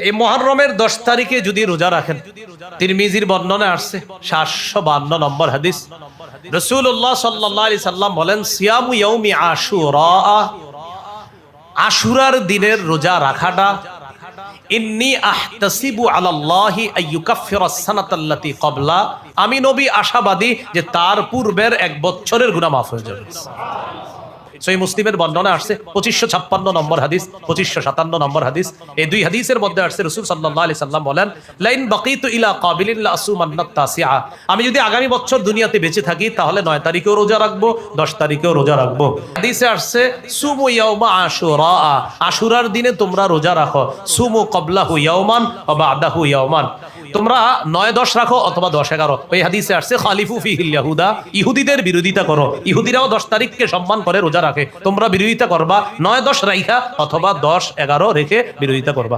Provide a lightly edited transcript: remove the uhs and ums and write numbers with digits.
এই মুহররমের 10 তারিখে যদি রোজা রাখেন, তিরমিজির বর্ণনায় আসছে 752 নম্বর হাদিস, রাসূলুল্লাহ সাল্লাল্লাহু আলাইহি সাল্লাম বলেন, সিয়ামু ইয়াউমি আশুরা, আশুরার দিনের রোজা রাখাটা, ইন্নী আহতাসিবু আলাল্লাহি আইয়ুকাফিরাস সানাতাল্লাতী ক্বাবলা, আমি নবী আশাবাদী যে তার পূর্বের 1 বছরের গুনাহ মাফ হয়ে যাবে। সহিহ মুসলিমের বর্ণনা আসছে 2556 নম্বর হাদিস, 2557 নম্বর হাদিস। এই দুই হাদিসের মধ্যে আসছে রাসূল সাল্লাল্লাহু আলাইহি সাল্লাম বলেন, লাইন বাকিতু ইলা কাবিলিন লা আসুমান্নাত তাসিআ, আমি যদি আগামী বছর দুনিয়াতে বেঁচে থাকি তাহলে 9 তারিখেও রোজা রাখবো, 10 তারিখেও রোজা রাখবো। হাদিসে আসছে সুমু ইয়াউমা আশুরা, আশুরার দিনে তোমরা রোজা রাখো, সুমু ক্বাবলাহু ইয়াওমান ওয়া বা'দাহু ইয়াওমান, তোমরা 9-10 রাখো অথবা 10-11। ওই হাদিসে আসছে খালিফু ফিহিল ইয়াহুদা, ইহুদিদের বিরোধিতা করো, ইহুদিরাও 10 তারিখকে সম্মান করে রোজা রাখে, তোমরা বিরোধিতা করবা, 9-10 রাইখা অথবা 10-11 রেখে বিরোধিতা করবা।